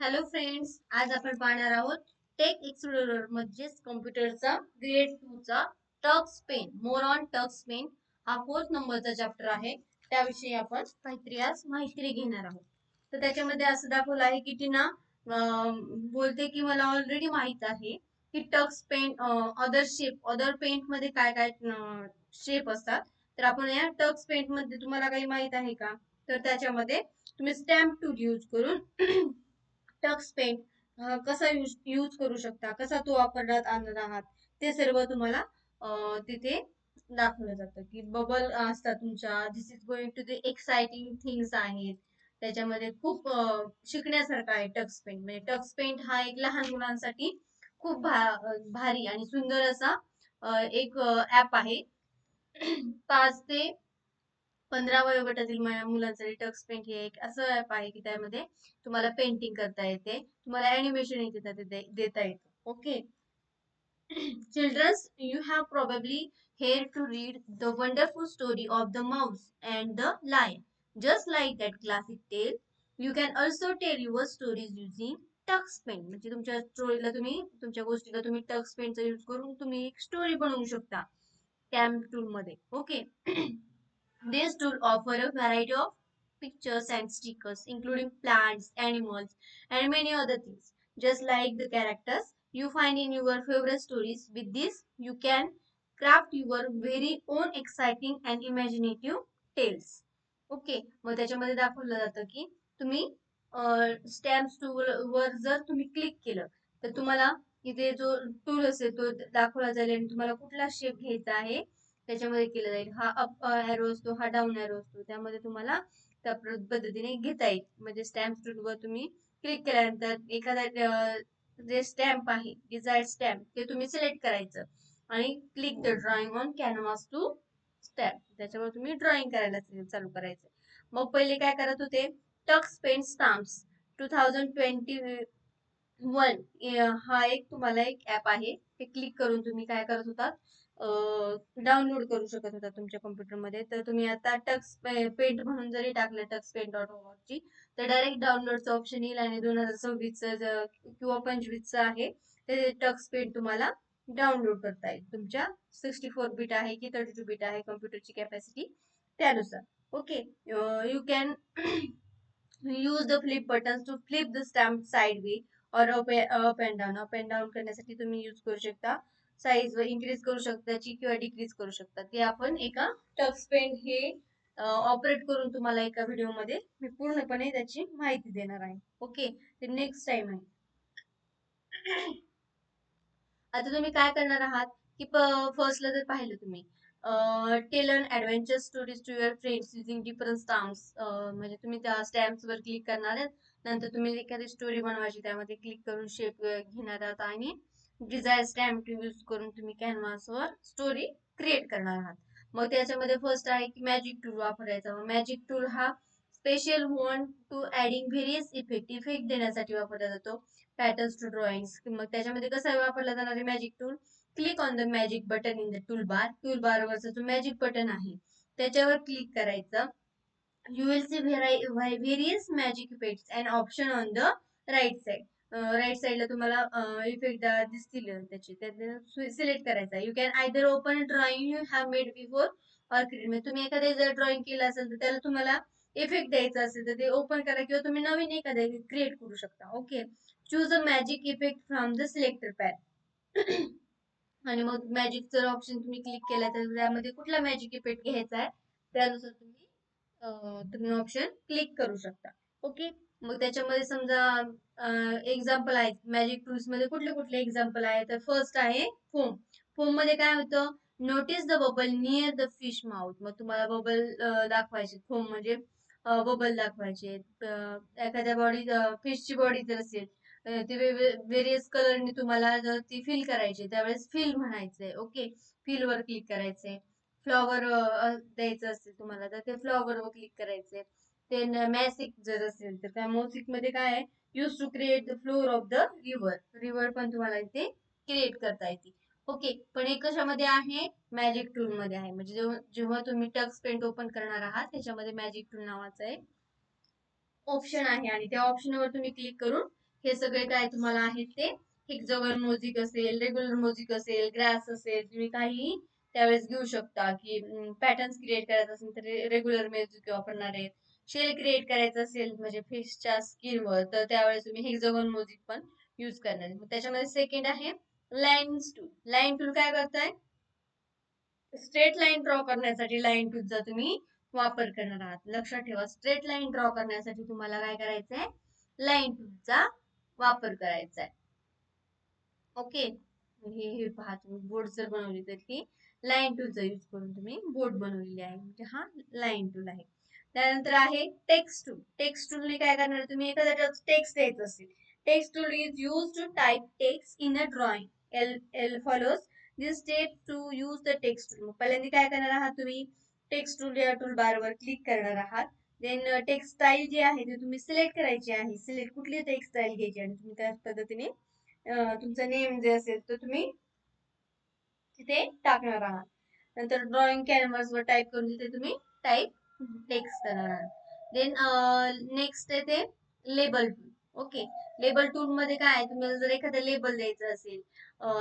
Hello friends, आज आपण पाहणार आहोत टेक एक्सप्लोरर म्हणजेच कॉम्प्युटरचा ग्रेड 2 चा Tux pen more on Tux pen हा 4th नंबरचा चॅप्टर आहे. त्याविषयी आपण काहीतरी आज माहिती घेणार आहोत. तर त्याच्यामध्ये असं दाखवलं आहे की टीना बोलते की मला ऑलरेडी माहित आहे की टक्स पेन अदर पेंट मध्ये काय काय शेप असतात. तर आपण या टक्स पेंट मध्ये तुम्हाला काही माहित आहे का? तर त्याच्यामध्ये तुम्ही स्टॅम्प टूल यूज करून टक्स पेंट कसा यूज करू शकता, कसा तो वापरण्यात आणणार आहात, ते सर्व तुम्हाला तिथे दाखवलं जातं की बबल असतात तुमच्या. This is going to the exciting things आहेत. त्याच्यामध्ये खूप शिकण्यासारखं आहे टक्स पेंट. म्हणजे टक्स पेंट हा एक लहान मुलांसाठी खूप भारी आणि सुंदर असा एक ऍप आहे. 5 ते 15 वयोगटातील मुलांसाठी टक्स पेंट हे एक असं ऍप आहे की त्यामध्ये तुम्हाला पेंटिंग करता येते, तुम्हाला अॅनिमेशन देता येतं. Okay. Childrens, you have probably heard to read the wonderful story of the mouse and the lion. Just like that classic tale, you can also tell your stories using Tux pen. म्हणजे तुमच्या स्टोरीला तुम्ही तुमच्या गोष्टीला तुम्ही Tux पेनचा use करून तुम्ही एक स्टोरी बनवू शकता कॅम टूल मध्ये. Okay. This tool offer a variety of pictures and stickers, including plants, animals, and many other things. Just like the characters you find in your favorite stories, with this you can craft your very own exciting and imaginative tales. Okay. मग त्याच्यामध्ये दाखवलं जातं की तुम्ही stamp tool वर जर तुम्ही click केलं तर तुम्हाला इथे जो टूल असेल तो दाखवला जाईल आणि तुम्हाला कुठला शेप घ्यायचा आहे त्याच्यामध्ये केलं जाईल. हा अप एरो असतो, हा डाऊन एरो असतो. त्यामध्ये तुम्हाला त्या पद्धतीने घेता येईल. म्हणजे स्टॅम्प टूलवर तुम्ही क्लिक केल्यानंतर एखादा जे स्टॅम्प आहे डिझायर्ड स्टॅम्प ते तुम्ही सिलेक्ट करायचं आणि click the drawing on canvas to stamp. त्याच्यावर तुम्ही ड्रॉइंग करायला चालू करायचं. मग पहिले काय करत होते, टक्स पेन स्टाम्प्स 2021 हा एक तुम्हाला एक ऍप आहे. ते क्लिक करून तुम्ही काय करत होता, डाउनलोड करू शकत होता तुमच्या कॉम्प्युटरमध्ये. तर तुम्ही आता टक्स पेंट म्हणून जरी टाकलं tuxpaint.org तर डायरेक्ट डाउनलोडचं ऑप्शन येईल आणि 2026 किंवा 25 आहे ते टक्स पेंट तुम्हाला डाउनलोड करता येईल. तुमच्या 64 बीट आहे की 32 बीट आहे कॉम्प्युटरची कॅपॅसिटी त्यानुसार. Okay. You can use the flip buttons to flip the stamp side way और up and down. Up and down करण्यासाठी तुम्ही यूज करू शकता. साईज व इन्क्रीज करू शकता किंवा डिक्रीज करू शकता. ते आपण एका टक्स पेंट हे ऑपरेट करून तुम्हाला एका व्हिडिओमध्ये मी पूर्णपणे त्याची माहिती देणार आहे. ओके. ते नेक्स्ट टाइम आहे. आता तुम्ही काय करणार आहात की फर्स्टला जर पाहिलं तुम्ही tell an adventure stories to your friends using different stamps. म्हणजे तुम्ही त्या स्टॅम्प्स वर क्लिक करणार आहेत. नंतर तुम्ही एखादी स्टोरी बनवायची त्यामध्ये क्लिक करून शेप घेणार आहात आणि डिझायर स्टॅम्प यूज करून तुम्ही कॅनव्हासवर स्टोरी क्रिएट करणार आहात. मग त्याच्यामध्ये फर्स्ट आहे की मॅजिक टूल वापरायचा. मॅजिक टूल हा special one to adding various effect देण्यासाठी वापरला जातो. Patterns to drawings. मग त्याच्यामध्ये कसं वापरला जाणार आहे magic tool, click on the magic button in the toolbar. Toolbar वरचा जो मॅजिक बटन आहे त्याच्यावर क्लिक करायचं. You will see various magic effects and option on the right side. Right साइडला तुम्हाला इफेक्ट दिसतील त्याचे, सिलेक्ट करायचा. You can either open drawing you have made before or create. म्हणजे तुम्ही एखादे जर ड्रॉइंग केलं असेल तर त्याला तुम्हाला इफेक्ट द्यायचा असेल तर ते ओपन करा किंवा तुम्ही नवीन एखादे क्रिएट करू शकता. Okay. Choose a magic effect from the selector pad. आणि मग मॅजिक जर ऑप्शन तुम्ही क्लिक केला तर त्यामध्ये कुठला मॅजिक इफेक्ट घ्यायचा आहे त्यानुसार तुम्ही ऑप्शन क्लिक करू शकता. ओके. मग त्याच्यामध्ये समजा एक्झाम्पल आहेत मॅजिक टूल्स मध्ये कुठले कुठले एक्झाम्पल आहे. तर फर्स्ट आहे फोम. फोम मध्ये काय होतं, notice the bubble near the fish mouth. मग तुम्हाला बबल दाखवायचे. फोम म्हणजे बबल दाखवायचे. एखाद्या बॉडी फिशची बॉडी जर असेल ते व्हेरियस कलरने तुम्हाला जर ती फिल करायची त्यावेळेस फिल म्हणायचंय. ओके. फिल वर क्लिक करायचंय. फ्लॉवर द्यायचं असेल तुम्हाला तर ते फ्लॉवर वर क्लिक करायचंय. ते मॅसिक जर असेल तर त्या मॅसिक मध्ये काय आहे, use to create the floor of the river. River पण तुम्हाला इथे क्रिएट करता येते. ओके. पण हे कशामध्ये आहे, मॅजिक टूल मध्ये आहे. म्हणजे जेव्हा तुम्ही टक्स पेंट ओपन करणार आहात त्याच्यामध्ये मॅजिक टूल नावाचा एक ऑप्शन आहे आणि त्या ऑप्शनवर तुम्ही क्लिक करून हे सगळे काय तुम्हाला आहेत ते हेक्सागोनल म्युझिक असेल, रेग्युलर म्युझिक असेल, ग्रास असेल, तुम्ही काही त्यावेळेस घेऊ शकता की पॅटर्न्स क्रिएट करायचं असेल तर रेग्युलर म्युझिक वापरणार आहेत. शेल क्रिएट करायचं असेल म्हणजे फिशच्या स्किनवर तर त्यावेळेस तुम्ही हेक्सागोनल म्युझिक पण यूज करणार आहे. मग त्याच्यामध्ये सेकंड आहे लाईन टूल. लाईन टूल काय करताय? स्ट्रेट लाईन ड्रॉ करण्यासाठी लाईन टूलचा तुम्ही वापर करणार आहात. लक्षात ठेवा, स्ट्रेट लाईन ड्रॉ करण्यासाठी तुम्हाला काय करायचंय? लाईन टूलचा वापर करायचा आहे. ओके, हे पहा, तुम्ही बोर्ड जर बनवली तर ती लाईन टूलचा यूज करून तुम्ही बोर्ड बनवलेली आहे, म्हणजे हा लाईन टूल आहे. त्यानंतर आहे टेक्स्ट टूल. टेक्स्ट टूलने काय करणार? तुम्ही एखाद्या टेक्स्ट द्यायचं असेल, text tool is use to type text in a drawing. L L follows this step to use the text tool. पहिल्यांदा काय करणार आहात? तुम्ही टेक्स्ट टूल या टूल बार वर क्लिक करणार आहात. देन टेक्स्ट स्टाईल जी आहे ती तुम्ही सिलेक्ट करायची आहे. सिलेक्ट कुठली टेक्स्ट स्टाईल घ्यायची आणि तुम्ही त्या पद्धतीने तुमचं नेम जे असेल तर तुम्ही तिथे टाकणार आहात. नंतर ड्रॉइंग कॅनव्हास वर टाइप करून तिथे तुम्ही टाइप टेक्स्ट करणार आहात. देन नेक्स्ट आहे ते label tool. Okay, label tool मध्ये काय आहे? तुम्हाला जर एखादं लेबल द्यायचं असेल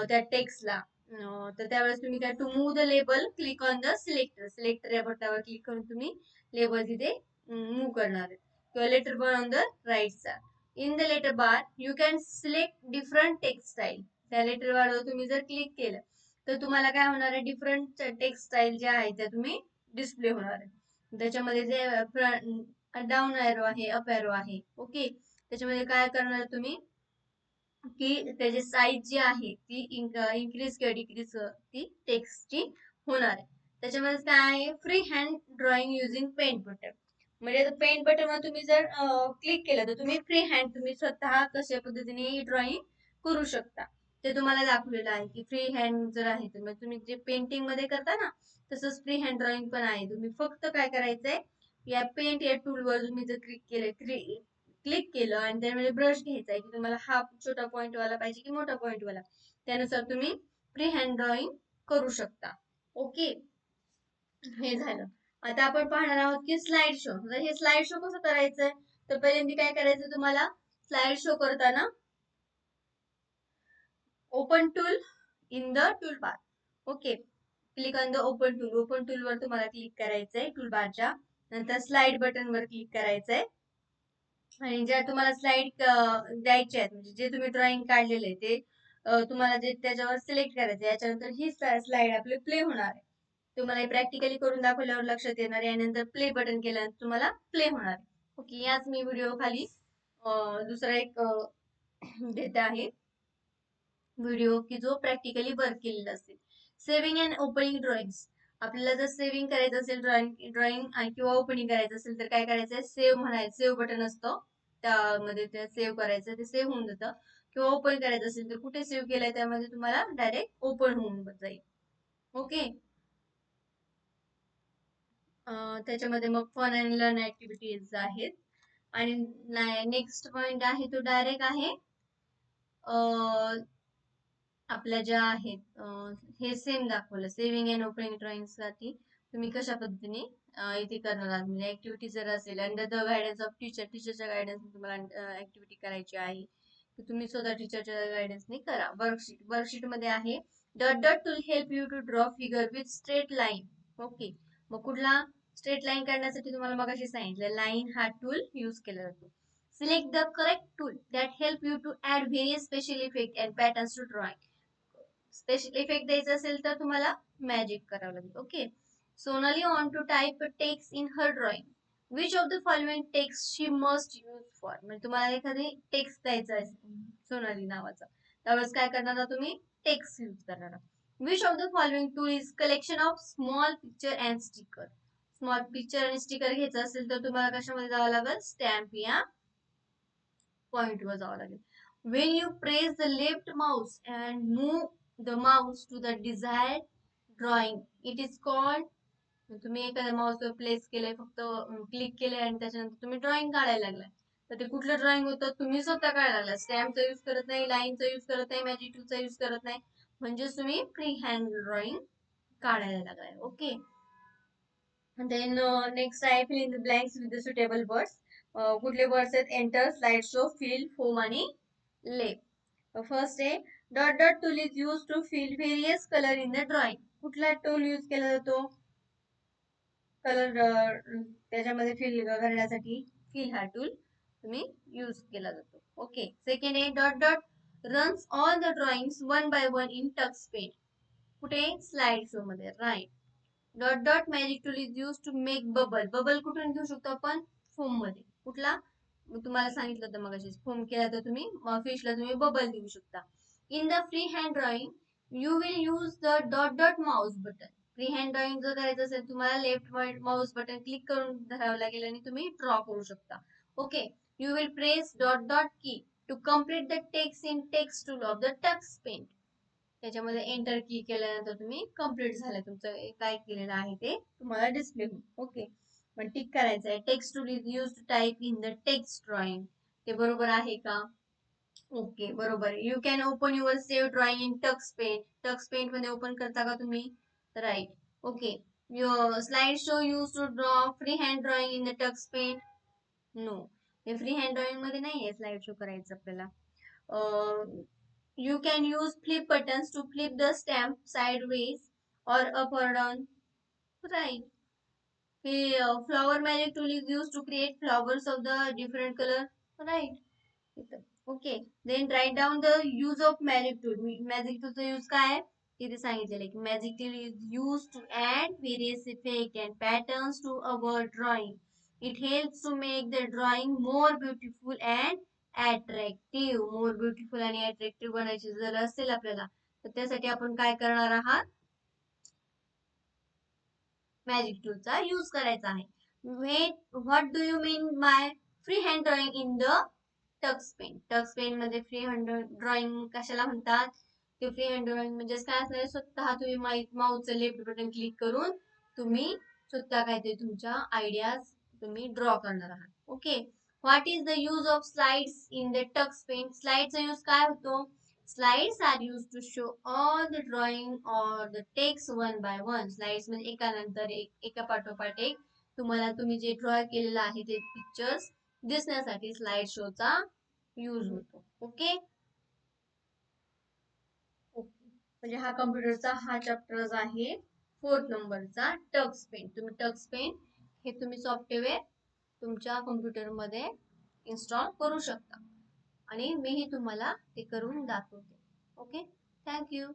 त्या टेक्स्टला, तर त्यावेळेस तुम्ही काय, to move the label click on the selector. Selector या बटनावर क्लिक करून तुम्ही लेबल तिथे मूव्ह करणार आहे. किंवा letter bar on the right side. In the letter bar you can select different text style. त्या लेटर बारवर तुम्ही जर क्लिक केलं तर तुम्हाला काय होणार आहे? डिफरंट टेक्स्ट स्टाईल ज्या आहेत त्या तुम्ही डिस्प्ले होणार आहे. त्याच्यामध्ये जे डाऊन एरो आहे, अप एरो आहे. ओके, त्याच्यामध्ये काय करणार तुम्ही की त्याची साईज जी आहे ती इन्क्रीज किंवा डिक्रीज ती टेक्स्टची होणार आहे. त्याच्यामध्ये काय आहे? Free hand drawing using paint button. म्हणजे पेंट बटनवर तुम्ही जर क्लिक केलं तर तुम्ही फ्री हँड तुम्ही स्वतः कशा पद्धतीने ड्रॉइंग करू शकता ते तुम्हाला दाखवलेलं आहे की फ्री हँड जर आहे तर मग तुम्ही जे पेंटिंग मध्ये करता ना तसंच फ्री हँड ड्रॉइंग पण आहे. तुम्ही फक्त काय करायचंय? या पेंट या टूलवर तुम्ही जर क्लिक केलं, क्लिक केलं आणि त्यामध्ये ब्रश घ्यायचा आहे की तुम्हाला हा छोटा पॉइंट वाला पाहिजे की मोठा पॉइंट वाला, त्यानुसार तुम्ही फ्री हँड ड्रॉइंग करू शकता. ओके, हे झालं. आता आपण पाहणार आहोत की स्लाइड शो. तर हे स्लाइड शो कसं करायचंय? तर पहिल्यांदा काय करायचं तुम्हाला? स्लाइड शो करताना open tool in the tool bar. Okay, click on the open tool. Open tool वर तुम्हाला क्लिक करायचंय टूल बारच्या. नंतर स्लाइड बटन वर क्लिक करायचंय आणि ज्या तुम्हाला स्लाइड द्यायच्या आहेत म्हणजे जे तुम्ही ड्रॉइंग काढलेले आहे ते तुम्हाला जे त्याच्यावर सिलेक्ट करायचं याच्यानंतर ही स्लाइड आपली प्ले होणार आहे. तुम्हाला प्रॅक्टिकली करून दाखवल्यावर लक्षात येणार आहे आणि नंतर प्ले बटन केल्यानंतर तुम्हाला प्ले होणार आहे. ओके, याच मी व्हिडिओ खाली दुसरा एक देत आहे व्हिडिओ की जो प्रॅक्टिकली वर्क केलेला असेल. Saving and opening drawings. आपल्याला जर सेव्हिंग करायचं असेल ड्रॉइंग किंवा ओपनिंग करायचं असेल तर काय करायचंय? सेव्ह म्हणायचं, सेव्ह बटन असतं त्यामध्ये ते सेव्ह करायचं, ते सेव्ह होऊन जातं. किंवा ओपन करायचं असेल तर कुठे सेव्ह केलंय त्यामध्ये तुम्हाला डायरेक्ट ओपन होऊन जाईल. ओके, त्याच्यामध्ये मग फन अँड लर्न ऍक्टिव्हिटीज आहेत. आणि नेक्स्ट पॉइंट आहे तो डायरेक्ट आहे आपल्या ज्या आहेत हे सेम दाखवलं सेव्हिंग अँड ओपनिंग ड्रॉइंग साठी तुम्ही कशा पद्धतीने इथे करणार आहात. म्हणजे ऍक्टिव्हिटी जर असेल under the guidance of teacher, टीचरच्या गायडन्स तुम्हाला ऍक्टिव्हिटी करायची आहे तर तुम्ही स्वतः टीचरच्या गायडन्सने करा. वर्कशीट. वर्कशीट मध्ये आहे dot dot tool help you to draw figure with straight line. Okay, मग कुठला स्ट्रेट लाईन करण्यासाठी तुम्हाला मगाशी सांगितलं लाईन हा टूल यूज केला जातो. Select the correct tool that help you to add various special effect and patterns to drawing. Special effect द्यायचा असेल तर तुम्हाला मॅजिक करावं लागेल. Okay, Sonali on to type text in her drawing. Which of the following text she must use for. म्हणजे तुम्हाला एखादी text द्यायचा आहे सोनाली नावाचा त्यावेळेस काय करणार तुम्ही? टेक्स्ट यूज करणार. Which of the following tool is collection of small picture and sticker. Small picture आणि स्टिकर घ्यायचं असेल तर तुम्हाला कशामध्ये जावं लागेल? स्टॅम्प या पॉइंट वर जावं लागेल. When you press the left mouse and move the mouse to the desired drawing, it is called. तुम्ही एखाद्या माऊसवर प्लेस केलंय, फक्त क्लिक केलंय आणि त्याच्यानंतर तुम्ही ड्रॉइंग काढायला लागलाय तर ते कुठलं ड्रॉइंग होतं? तुम्ही स्वतः काढायला लागला. स्टॅम्पचा यूज करत नाही, लाईनचा यूज करत नाही, मॅजिक टूलचा यूज करत नाही, म्हणजेच तुम्ही फ्री हँड ड्रॉइंग काढायला लागलाय. ओके, देन नेक्स्ट आहे fill in the blanks with the suitable words. कुठले वर्ड्स आहेत? Enter, slide show, feel, foam आणि लेफ्ट. फर्स्ट आहे dot dot tool is use to fill various colour in the drawing. कुठला tool use केला जातो colour त्याच्यामध्ये fill करण्यासाठी? Fill हा टूल तुम्ही यूज केला जातो. ओके. सेकंड आहे dot dot runs all the drawings one by one in Tux pen. कुठे? स्लाइड शो मध्ये. Right. Dot dot magic tool is use to make bubble. Bubble कुठून घेऊ शकतो आपण? फोम मध्ये. कुठला? तुम्हाला सांगितलं होतं मग फोम केला तर तुम्ही फिशला तुम्ही बबल देऊ शकता. In the free hand drawing you will use the dot dot mouse button. Free hand drawing जर करायचं असेल तुम्हाला लेफ्ट माउस बटन क्लिक करून धरावं लागेल आणि तुम्ही ड्रॉ करू शकता. Okay. You will press dot dot key to complete the text in text tool of the touch pen. त्याच्यामध्ये एंटर की केल्यानंतर तुम्ही कम्प्लीट झालं तुमचं काय केलेलं आहे ते तुम्हाला डिस्प्ले होईल. ओके. पण टिक करायचं आहे. Text tool is use to type in the text drawing. ते बरोबर आहे का? ओके बरोबर. You can open your save drawing in Tux paint. Tux paint मध्ये ओपन करता का तुम्ही? Right. Okay. Your slide show use to draw free hand drawing in the Tux paint. No. हे फ्री हँड ड्रॉइंग मध्ये नाहीये slide show करायचं आपल्याला. You can use flip buttons to flip the stamp sideways or up or down. Right. The flower magic tool is used to create flowers of the different color. Right. Okay. Then write down the use of magic tool. Magic tool use काय आहे? तिथे सांगितलेलं आहे की magic tool is used to add various effects and patterns to our drawing. It helps to make the drawing more beautiful and attractive. More beautiful आणि attractive बनायची जर असेल आपल्याला तर त्यासाठी आपण काय करणार आहात? मॅजिक टूलचा यूज करायचा आहे. What do you mean by free hand drawing in the Tux pen? Tux pen मध्ये फ्री हँड ड्रॉइंग कशाला म्हणतात? ते फ्री हँड ड्रॉइंग म्हणजे काय असणार? स्वतः तुम्ही माऊसचं लेफ्ट बटन क्लिक करून तुम्ही स्वतः काहीतरी तुमच्या आयडियाज तुम्ही ड्रॉ करणार आहात. Okay. What is the use of slides in the Tux Pen? स्लाइडचा यूज काय होतो? Slides are used to show all the drawing or the text one by one. Slides म्हणजे एकानंतर एक एका पाठोपाठ एक तुम्हाला तुम्ही जे ड्रॉ केलेलं आहे ते पिक्चर्स दिसण्यासाठी स्लाइड शोचा यूज होतो. ओके. म्हणजे हा कम्प्युटरचा हा चॅप्टर आहे 4th नंबरचा टक्स पेन. तुम्ही टक्स पेन हे तुम्ही सॉफ्टवेअर तुमच्या कम्प्युटरमध्ये इन्स्टॉल करू शकता आणि मीही तुम्हाला ते करून दाखवते. ओके. थँक्यू.